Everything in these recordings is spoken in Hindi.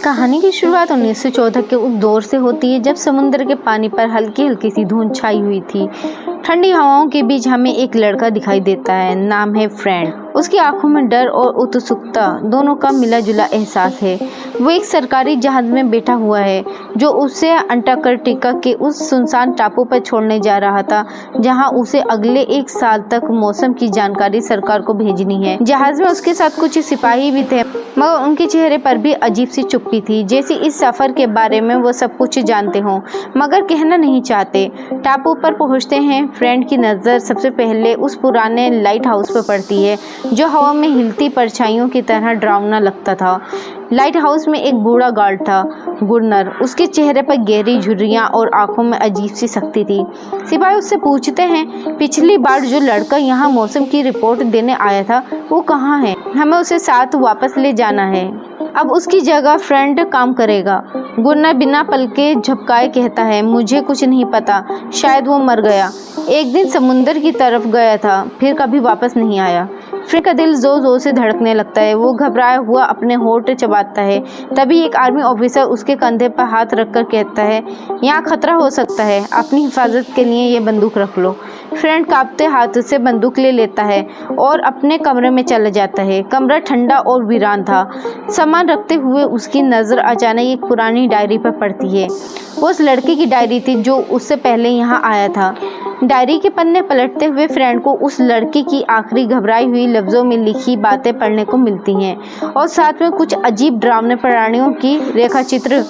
कहानी की शुरुआत 1914 के उस दौर से होती है जब समुद्र के पानी पर हल्की हल्की सी धुंध छाई हुई थी। ठंडी हवाओं के बीच हमें एक लड़का दिखाई देता है, नाम है फ्रेंड। उसकी आंखों में डर और उत्सुकता दोनों का मिला जुला एहसास है। वो एक सरकारी जहाज में बैठा हुआ है जो उसे अंटार्कटिका के उस सुनसान टापू पर छोड़ने जा रहा था जहां उसे अगले 1 साल तक मौसम की जानकारी सरकार को भेजनी है। जहाज में उसके साथ कुछ सिपाही भी थे, मगर उनके चेहरे पर भी अजीब सी चुप्पी थी, जैसे इस सफर के बारे में वो सब कुछ जानते हों मगर कहना नहीं चाहते। टापू पर पहुंचते हैं। फ्रेंड की नज़र सबसे पहले उस पुराने लाइट हाउस पर पड़ती है जो हवा में हिलती परछाइयों की तरह डरावना लगता था। लाइट हाउस में एक बूढ़ा गार्ड था, गुरनर। उसके चेहरे पर गहरी झुर्रियाँ और आंखों में अजीब सी सख्ती थी। सिपाही उससे पूछते हैं, पिछली बार जो लड़का यहाँ मौसम की रिपोर्ट देने आया था वो कहाँ है? हमें उसे साथ वापस ले जाना है। अब उसकी जगह फ्रेंड काम करेगा। गुरनर बिना पलके झपकाए कहता है, मुझे कुछ नहीं पता, शायद वो मर गया। एक दिन समुंदर की तरफ गया था, फिर कभी वापस नहीं आया। फ्रेंड का दिल जोर जोर से धड़कने लगता है। वो घबराया हुआ अपने होंठ चबाता है। तभी एक आर्मी ऑफिसर उसके कंधे पर हाथ रखकर कहता है, यहाँ खतरा हो सकता है, अपनी हिफाजत के लिए ये बंदूक रख लो। फ्रेंड कांपते हाथ से बंदूक ले लेता है और अपने कमरे में चला जाता है। कमरा ठंडा और वीरान था। सामान रखते हुए उसकी नज़र अचानक एक पुरानी डायरी पर पड़ती है। वो उस लड़के की डायरी थी जो उससे पहले यहाँ आया था। डायरी के पन्ने पलटते हुए फ्रेंड को उस लड़के की आखिरी घबराई हुई लफ्ज़ों में लिखी बातें पढ़ने को मिलती हैं और साथ में कुछ अजीब डरावने प्राणियों की रेखाचित्र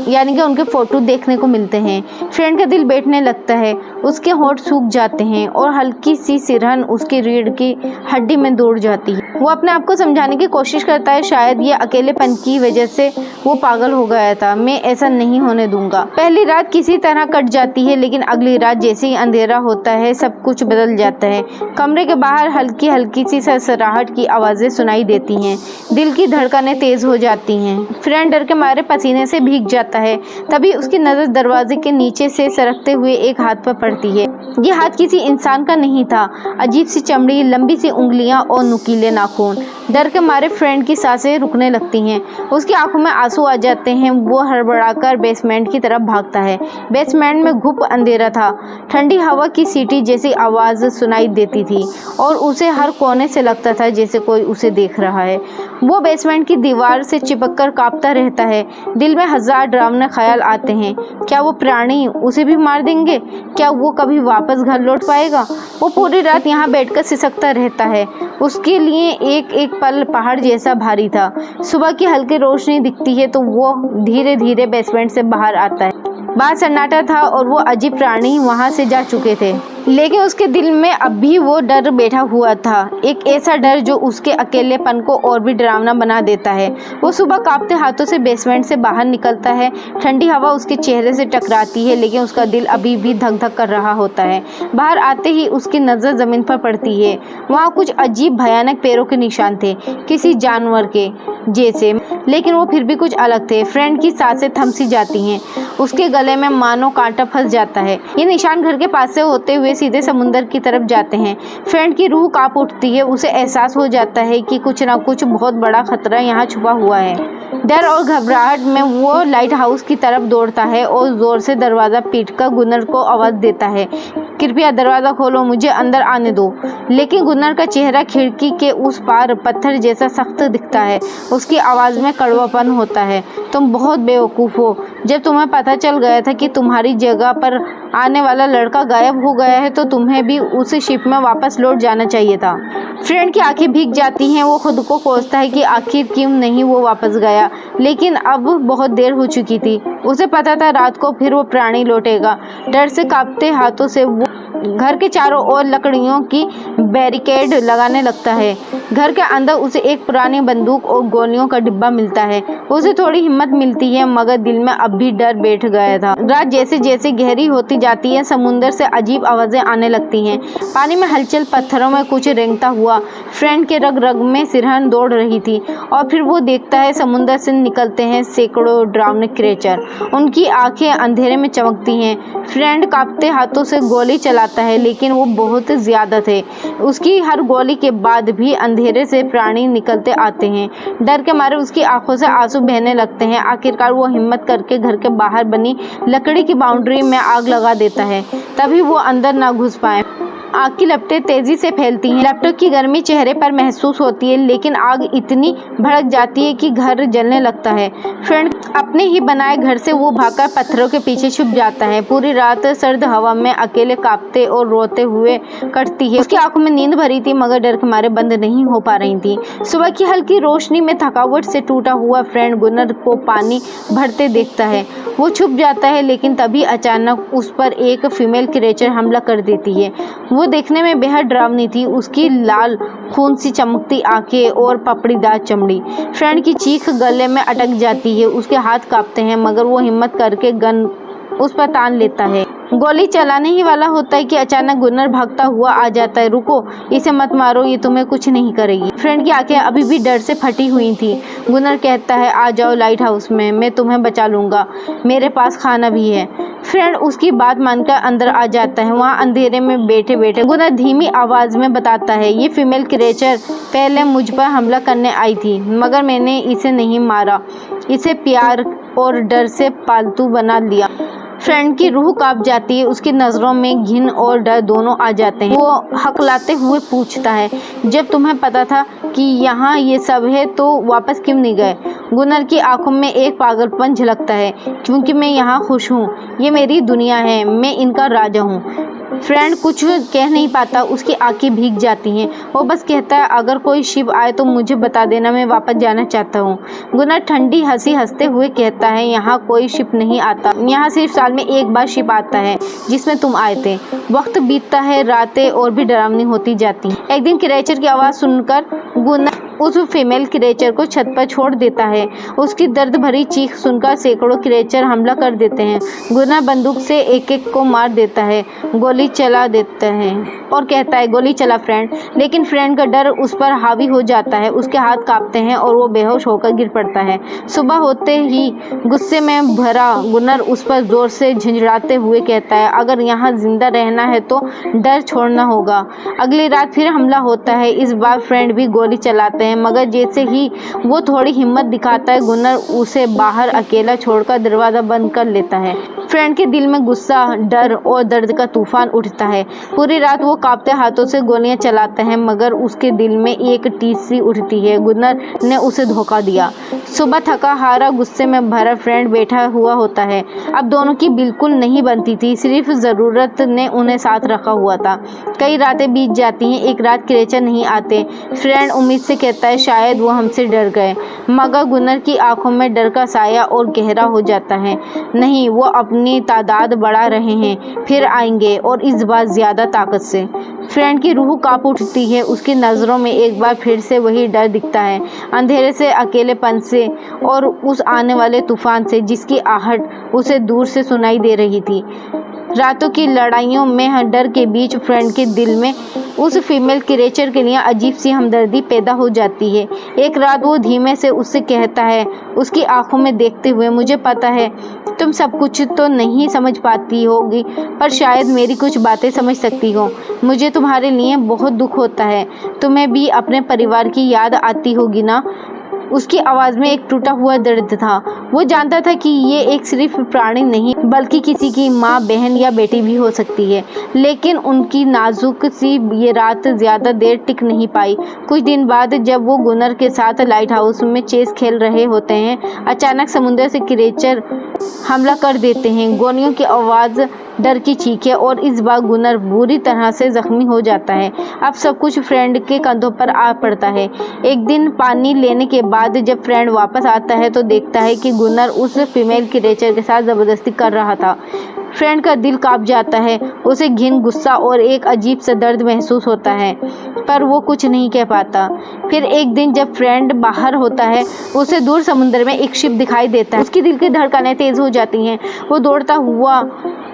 यानी कि उनके फोटो देखने को मिलते हैं। फ्रेंड का दिल बैठने लगता है। उसके होंठ सूख जाते हैं और हल्की सी सिरहन उसकी रीढ़ की हड्डी में दौड़ जाती है। वो अपने आप को समझाने की कोशिश करता है, शायद ये अकेलेपन की वजह से वो पागल हो गया था। मैं ऐसा नहीं होने दूंगा। पहली रात किसी तरह कट जाती है, लेकिन अगली रात जैसे ही अंधेरा होता है सब कुछ बदल जाता है। कमरे के बाहर हल्की हल्की सी सरसराहट की आवाज़ें सुनाई देती हैं। दिल की धड़कनें तेज हो जाती हैं। फ्रेंड डर के मारे पसीने से भीग जाता है। तभी उसकी नज़र दरवाजे के नीचे से सरकते हुए एक हाथ पर पड़ती है। ये हाथ किसी इंसान का नहीं था। अजीब सी चमड़ी, लंबी सी उंगलियां और नुकीले नाखून। डर के मारे फ्रेंड की सांसें रुकने लगती हैं। उसकी आंखों में आंसू आ जाते हैं। वो हड़बड़ाकर बेसमेंट की तरफ भागता है। बेसमेंट में घुप अंधेरा था। ठंडी हवा की सीटी जैसी आवाज़ सुनाई देती थी और उसे हर कोने से लगता था जैसे कोई उसे देख रहा है। वो बेसमेंट की दीवार से चिपककर कांपता रहता है। दिल में हजार डरावने ख्याल आते हैं। क्या वो प्राणी उसे भी मार देंगे? क्या वो कभी वापस घर लौट पाएगा? वो पूरी रात यहाँ बैठकर सिसकता रहता है। उसके लिए एक एक पल पहाड़ जैसा भारी था। सुबह की हल्की रोशनी दिखती है तो वो धीरे धीरे बेसमेंट से बाहर आता है। बाहर सन्नाटा था और वो अजीब प्राणी वहाँ से जा चुके थे, लेकिन उसके दिल में अब भी वो डर बैठा हुआ था। एक ऐसा डर जो उसके अकेलेपन को और भी डरावना बना देता है। वो सुबह कांपते हाथों से बेसमेंट से बाहर निकलता है। ठंडी हवा उसके चेहरे से टकराती है, लेकिन उसका दिल अभी भी धक धक कर रहा होता है। बाहर आते ही उसकी नज़र ज़मीन पर पड़ती है। वहाँ कुछ अजीब भयानक पैरों के निशान थे, किसी जानवर के जैसे, लेकिन वो फिर भी कुछ अलग थे। फ्रेंड की सांसें थम सी जाती हैं। उसके गले में मानो कांटा फंस जाता है। ये निशान घर के पास से होते हुए सीधे समुंदर की तरफ जाते हैं। फ्रेंड की रूह कांप उठती है। उसे एहसास हो जाता है कि कुछ ना कुछ बहुत बड़ा खतरा यहाँ छुपा हुआ है। डर और घबराहट में वो लाइट हाउस की तरफ दौड़ता है और जोर से दरवाज़ा पीटकर गुनर को आवाज़ देता है, कृपया दरवाज़ा खोलो, मुझे अंदर आने दो। लेकिन गुनर का चेहरा खिड़की के उस पार पत्थर जैसा सख्त दिखता है। उसकी आवाज़ में कड़वापन होता है, तुम बहुत बेवकूफ़ हो। जब तुम्हें पता चल गया था कि तुम्हारी जगह पर आने वाला लड़का गायब हो गया है तो तुम्हें भी उस शिप में वापस लौट जाना चाहिए था। फ्रेंड की आंखें भीग जाती हैं। वो खुद को कोसता है कि आखिर क्यों नहीं वो वापस गया, लेकिन अब बहुत देर हो चुकी थी। उसे पता था रात को फिर वो प्राणी लौटेगा। डर से कांपते हाथों से वो घर के चारों ओर लकड़ियों की बैरिकेड लगाने लगता है। घर के अंदर उसे एक पुरानी बंदूक और गोलियों का डिब्बा मिलता है। उसे थोड़ी हिम्मत मिलती है, मगर दिल में अब भी डर बैठ गया था। रात जैसे जैसे गहरी होती जाती है, समुद्र से अजीब आवाजें आने लगती हैं। पानी में हलचल, पत्थरों में कुछ रेंगता हुआ। फ्रेंड के रग रग में सिरहन दौड़ रही थी और फिर वो देखता है समुद्र से निकलते हैं सैकड़ों डरावने क्रिएचर। उनकी आंखें अंधेरे में चमकती हैं। फ्रेंड कांपते हाथों से गोली चलाता है, लेकिन वो बहुत ज्यादा थे। उसकी हर गोली के बाद भी अंधेरे से प्राणी निकलते आते हैं। डर के मारे उसकी आंखों से आंसू बहने लगते हैं। आखिरकार वो हिम्मत करके घर के बाहर बनी लकड़ी की बाउंड्री में आग लगा देता है, तभी वो अंदर ना घुस पाए। आग की लपटें तेजी से फैलती हैं। लपटों की गर्मी चेहरे पर महसूस होती है, लेकिन आग इतनी भड़क जाती है कि घर जलने लगता है। फ्रेंड अपने ही बनाए घर से वो भागकर पत्थरों के पीछे छुप जाता है। पूरी रात सर्द हवा में अकेले कांपते और रोते हुए कटती है। उसकी आंखों में नींद भरी थी, मगर डर के मारे बंद नहीं हो पा रही थी। सुबह की हल्की रोशनी में थकावट से टूटा हुआ फ्रेंड गुनर को पानी भरते देखता है। वो छुप जाता है, लेकिन तभी अचानक उस पर एक फीमेल क्रिएचर हमला कर देती है। वो देखने में बेहद डरावनी थी। उसकी लाल खून सी चमकती आंखें और पपड़ीदार चमड़ी। फ्रेंड की चीख गले में अटक जाती है। उसके हाथ कांपते हैं, मगर वो हिम्मत करके गन उस पर तान लेता है। गोली चलाने ही वाला होता है कि अचानक गुनर भागता हुआ आ जाता है। रुको, इसे मत मारो, ये तुम्हें कुछ नहीं करेगी। फ्रेंड की आंखें अभी भी डर से फटी हुई थी। गुनर कहता है, आ जाओ लाइट हाउस में, मैं तुम्हें बचा लूंगा, मेरे पास खाना भी है। फ्रेंड उसकी बात मानकर अंदर आ जाता है। वहाँ अंधेरे में बैठे बैठे गुनर धीमी आवाज में बताता है, ये फीमेल क्रिएचर पहले मुझ पर हमला करने आई थी, मगर मैंने इसे नहीं मारा। इसे प्यार और डर से पालतू बना लिया। फ्रेंड की रूह कांप जाती है। उसकी नज़रों में घिन और डर दोनों आ जाते हैं। वो हकलाते हुए पूछता है, जब तुम्हें पता था कि यहाँ ये सब है तो वापस क्यों नहीं गए? गुनर की आंखों में एक पागलपन झलकता है, क्योंकि मैं यहाँ खुश हूँ, ये मेरी दुनिया है, मैं इनका राजा हूँ। फ्रेंड कुछ कह नहीं पाता, उसकी आंखें भीग जाती हैं। वो बस कहता है, अगर कोई शिप आए तो मुझे बता देना, मैं वापस जाना चाहता हूँ। गुनर ठंडी हंसी हंसते हुए कहता है, यहाँ कोई शिप नहीं आता, यहाँ सिर्फ साल में एक बार शिप आता है, जिसमें तुम आए थे। वक्त बीतता है, रातें और भी डरावनी होती जाती हैं। एक दिन क्रिएचर की आवाज़ सुनकर गुनर उस फीमेल क्रिएचर को छत पर छोड़ देता है। उसकी दर्द भरी चीख सुनकर सैकड़ों क्रिएचर हमला कर देते हैं। गुनर बंदूक से एक एक को मार देता है, गोली चला देता है और कहता है, गोली चला फ्रेंड। लेकिन फ्रेंड का डर उस पर हावी हो जाता है। उसके हाथ कांपते हैं और वो बेहोश होकर गिर पड़ता है। सुबह होते ही गुस्से में भरा गुनर उस पर जोर से झंझड़ाते हुए कहता है, अगर यहाँ जिंदा रहना है तो डर छोड़ना होगा। अगली रात फिर हमला होता है। इस बार फ्रेंड भी गोली चलाते हैं, मगर जैसे ही वो थोड़ी हिम्मत दिखाता है, गुनर उसे बाहर अकेला छोड़कर दरवाजा बंद कर लेता है। फ्रेंड के दिल में गुस्सा, डर और दर्द का तूफान उठता है। पूरी रात वो कांपते हाथों से गोलियां चलाता है, मगर उसके दिल में एक टीस सी उठती है, गुनर ने उसे धोखा दिया। सुबह थका हारा, गुस्से में भरा फ्रेंड बैठा हुआ होता है। अब दोनों की बिल्कुल नहीं बनती थी, सिर्फ ज़रूरत ने उन्हें साथ रखा हुआ था। कई रातें बीत जाती हैं, एक रात क्रिएचर नहीं आते। फ्रेंड उम्मीद से कहता है, शायद वो हमसे डर गए, मगर गुनर की आंखों में डर का साया और गहरा हो जाता है। नहीं, वो अपनी तादाद बढ़ा रहे हैं, फिर आएंगे और इस बार ज़्यादा ताकत से। फ्रेंड की रूह कांप उठती है। उसकी नज़रों में एक बार फिर से वही डर दिखता है, अंधेरे से, अकेलेपन से और उस आने वाले तूफान से जिसकी आहट उसे दूर से सुनाई दे रही थी। रातों की लड़ाइयों में डर के बीच फ्रेंड के दिल में उस फीमेल क्रिएचर के लिए अजीब सी हमदर्दी पैदा हो जाती है। एक रात वो धीमे से उससे कहता है, उसकी आंखों में देखते हुए, मुझे पता है तुम सब कुछ तो नहीं समझ पाती होगी, पर शायद मेरी कुछ बातें समझ सकती हो। मुझे तुम्हारे लिए बहुत दुख होता है। तुम्हें भी अपने परिवार की याद आती होगी ना? उसकी आवाज़ में एक टूटा हुआ दर्द था। वो जानता था कि ये एक सिर्फ प्राणी नहीं, बल्कि किसी की माँ, बहन या बेटी भी हो सकती है। लेकिन उनकी नाजुक सी ये रात ज़्यादा देर टिक नहीं पाई। कुछ दिन बाद जब वो गुनर के साथ लाइट हाउस में चेस खेल रहे होते हैं, अचानक समुद्र से क्रिएचर हमला कर देते हैं। गोलियों की आवाज़, डर की चीखें, और इस बार गुनर बुरी तरह से जख्मी हो जाता है। अब सब कुछ फ्रेंड के कंधों पर आ पड़ता है। एक दिन पानी लेने के बाद जब फ्रेंड वापस आता है तो देखता है कि गुनर उस फीमेल क्रिएचर के साथ ज़बरदस्ती कर रहा था। फ्रेंड का दिल कांप जाता है। उसे घिन, गुस्सा और एक अजीब सा दर्द महसूस होता है, पर वो कुछ नहीं कह पाता। फिर एक दिन जब फ्रेंड बाहर होता है, उसे दूर समुद्र में एक शिप दिखाई देता है। उसकी दिल की धड़कनें तेज हो जाती हैं। वो दौड़ता हुआ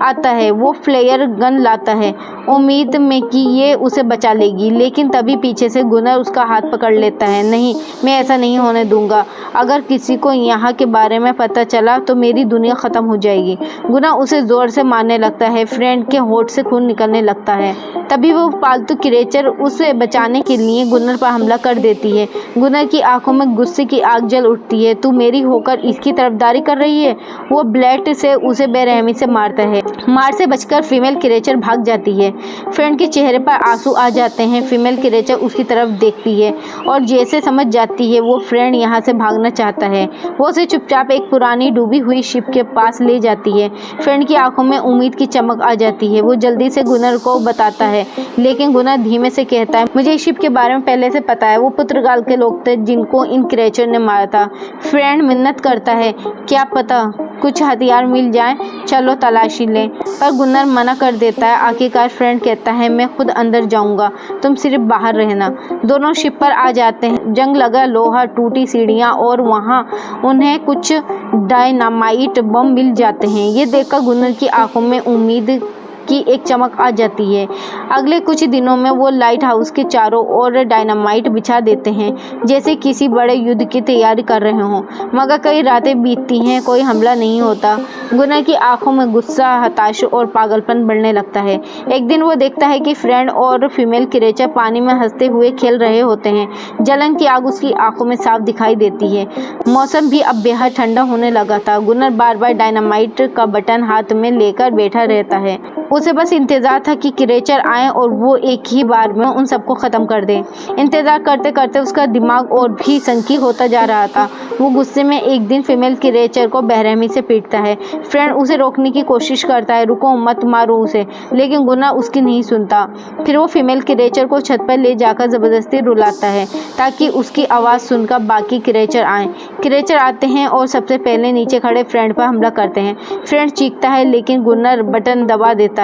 आता है। वो फ्लेयर गन लाता है, उम्मीद में कि ये उसे बचा लेगी, लेकिन तभी पीछे से गुनर उसका हाथ पकड़ लेता है। नहीं, मैं ऐसा नहीं होने दूंगा। अगर किसी को यहाँ के बारे में पता चला तो मेरी दुनिया ख़त्म हो जाएगी। गुनर उसे ज़ोर से मारने लगता है। फ्रेंड के होठ से खून निकलने लगता है। तभी वो पालतू क्रिएचर उसे बचाने के लिए गुनर पर हमला कर देती है। गुनर की आंखों में गुस्से की आग जल उठती है। तू मेरी होकर इसकी तरफदारी कर रही है? वो ब्लेड से उसे बेरहमी से मारता है। मार से बचकर फीमेल क्रिएचर भाग जाती है। फ्रेंड के चेहरे पर आंसू आ जाते हैं। फीमेल क्रिएचर उसकी तरफ देखती है और जैसे समझ जाती है वो फ्रेंड यहाँ से भागना चाहता है, वो उसे चुपचाप एक पुरानी डूबी हुई शिप के पास ले जाती है। फ्रेंड की आंखों में उम्मीद की चमक आ जाती है। वो जल्दी से गुनर को बताता है, लेकिन गुनर धीमे से कहता है, मुझे इस शिप के बारे में पहले से पता है। वो पुर्तगाल के लोग थे जिनको इन क्रिएचर ने मारा था। फ्रेंड मिन्नत करता है, क्या पता कुछ हथियार मिल जाए, चलो तलाशी लें। पर गुनर मना कर देता है। आखिरकार फ्रेंड कहता है, मैं खुद अंदर जाऊंगा, तुम सिर्फ बाहर रहना। दोनों शिप पर आ जाते हैं। जंग लगा लोहा, टूटी सीढ़ियाँ और वहाँ उन्हें कुछ डायनामाइट बम मिल जाते हैं। ये देखकर गुनर की आंखों में उम्मीद की एक चमक आ जाती है। अगले कुछ दिनों में वो लाइट हाउस के चारों ओर डायनामाइट बिछा देते हैं, जैसे किसी बड़े युद्ध की तैयारी कर रहे हों। मगर कई रातें बीतती हैं, कोई हमला नहीं होता। गुनर की आंखों में गुस्सा, हताशा और पागलपन बढ़ने लगता है। एक दिन वो देखता है कि फ्रेंड और फीमेल क्रिएचर पानी में हंसते हुए खेल रहे होते हैं। जलन की आग उसकी आंखों में साफ दिखाई देती है। मौसम भी अब बेहद ठंडा होने लगा था। गुनर बार बार डायनामाइट का बटन हाथ में लेकर बैठा रहता है। उसे बस इंतजार था कि क्रिएचर आए और वो एक ही बार में उन सबको ख़त्म कर दे। इंतजार करते करते उसका दिमाग और भी संकीर्ण होता जा रहा था। वो गुस्से में एक दिन फीमेल क्रिएचर को बेरहमी से पीटता है। फ्रेंड उसे रोकने की कोशिश करता है, रुको, मत मारो उसे, लेकिन गुनर उसकी नहीं सुनता। फिर वो फीमेल क्रिएचर को छत पर ले जाकर ज़बरदस्ती रुलाता है ताकि उसकी आवाज़ सुनकर बाकी क्रिएचर आएँ। क्रिएचर आते हैं और सबसे पहले नीचे खड़े फ्रेंड पर हमला करते हैं। फ्रेंड चीखता है, लेकिन गुनर बटन दबा देता है।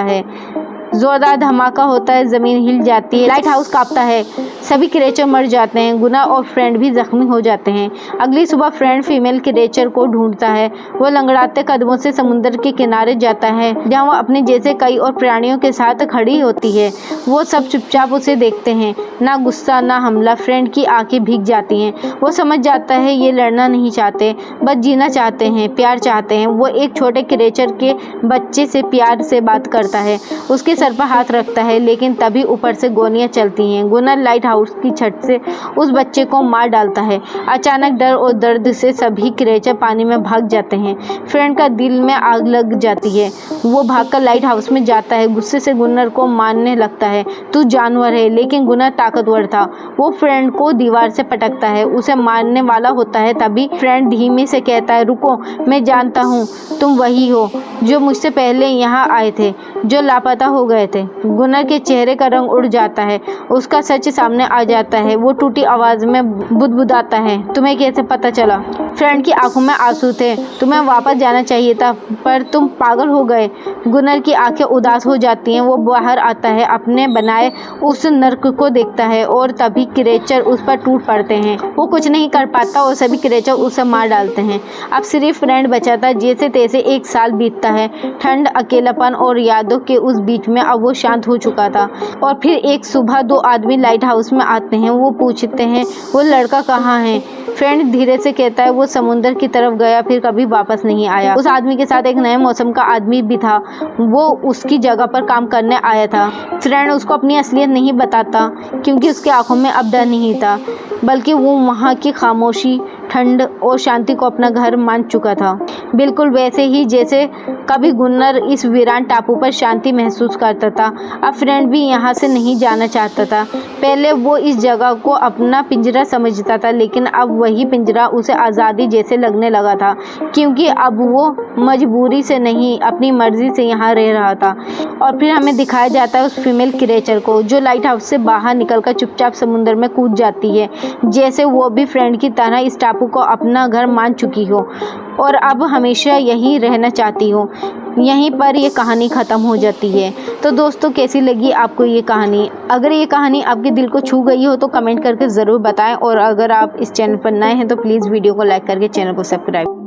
जोरदार धमाका होता है, जमीन हिल जाती है, लाइट हाउस कांपता है, सभी क्रिएचर मर जाते हैं। गुनर और फ्रेंड भी जख्मी हो जाते हैं। अगली सुबह फ्रेंड फीमेल क्रिएचर को ढूंढता है। वो लंगड़ाते कदमों से समुद्र के किनारे जाता है, जहाँ वो अपने जैसे कई और प्राणियों के साथ खड़ी होती है। वो सब चुपचाप उसे देखते हैं, ना गुस्सा ना हमला। फ्रेंड की आंखें भीग जाती हैं। वो समझ जाता है ये लड़ना नहीं चाहते, बस जीना चाहते हैं, प्यार चाहते हैं। वो एक छोटे क्रिएचर के बच्चे से प्यार से बात करता है, उसके सर पर हाथ रखता है, लेकिन तभी ऊपर से गोलियां चलती हैं। गुनर लाइट हाउस की छत से उस बच्चे को मार डालता है। अचानक डर और दर्द से सभी क्रिएचर पानी में भाग जाते हैं। फ्रेंड का दिल में आग लग जाती है। वो भागकर लाइट हाउस में जाता है, गुस्से से गुनर को मारने लगता है, तू जानवर है। लेकिन गुनर ताकतवर था। वो फ्रेंड को दीवार से पटकता है, उसे मारने वाला होता है। तभी फ्रेंड धीमे से कहता है, रुको, मैं जानता हूँ तुम वही हो जो मुझसे पहले यहाँ आए थे, जो लापता हो गए थे। गुनर के चेहरे का रंग उड़ जाता है, उसका सच सामने आ जाता है। वो टूटी आवाज में बुदबुदाता है, तुम्हें कैसे पता चला? फ्रेंड की आंखों में आंसू थे, तुम्हें वापस जाना चाहिए था, पर तुम पागल हो गए। गुनर की आंखें उदास हो जाती हैं। वो बाहर आता है, अपने बनाए उस नर्क को देखता है और तभी क्रिएचर उस पर टूट पड़ते हैं। वो कुछ नहीं कर पाता और सभी क्रिएचर उसे मार डालते हैं। अब सिर्फ फ्रेंड बचा था। जैसे तैसे एक साल बीतता है। ठंड, अकेलापन और यादों के उस बीच में अब वो शांत हो चुका था। और फिर एक सुबह दो आदमी लाइट हाउस में आते हैं। वो पूछते हैं, वो लड़का कहाँ है? फ्रेंड धीरे से कहता है, वो समुद्र की तरफ गया, फिर कभी वापस नहीं आया। उस आदमी के साथ एक नए मौसम का आदमी भी था, वो उसकी जगह पर काम करने आया था। फ्रेंड उसको अपनी असलियत नहीं बताता, क्योंकि उसकी आंखों में अब डर नहीं था, बल्कि वो वहाँ की खामोशी, ठंड और शांति को अपना घर मान चुका था। बिल्कुल वैसे ही जैसे कभी गुनर इस वीरान टापू पर शांति महसूस करता था। अब फ्रेंड भी यहाँ से नहीं जाना चाहता था। पहले वो इस जगह को अपना पिंजरा समझता था, लेकिन अब वही पिंजरा उसे आज़ादी जैसे लगने लगा था, क्योंकि अब वो मजबूरी से नहीं, अपनी मर्जी से यहाँ रह रहा था। और फिर हमें दिखाया जाता है उस फीमेल क्रिएचर को, जो लाइट हाउस से बाहर निकलकर चुपचाप समुद्र में कूद जाती है, जैसे वो भी फ्रेंड की तरह इस टापू को अपना घर मान चुकी हो और अब हमेशा यहीं रहना चाहती हो। यहीं पर ये कहानी ख़त्म हो जाती है। तो दोस्तों, कैसी लगी आपको ये कहानी? अगर ये कहानी आपके दिल को छू गई हो तो कमेंट करके ज़रूर बताएं, और अगर आप इस चैनल पर नए हैं तो प्लीज़ वीडियो को लाइक करके चैनल को सब्सक्राइब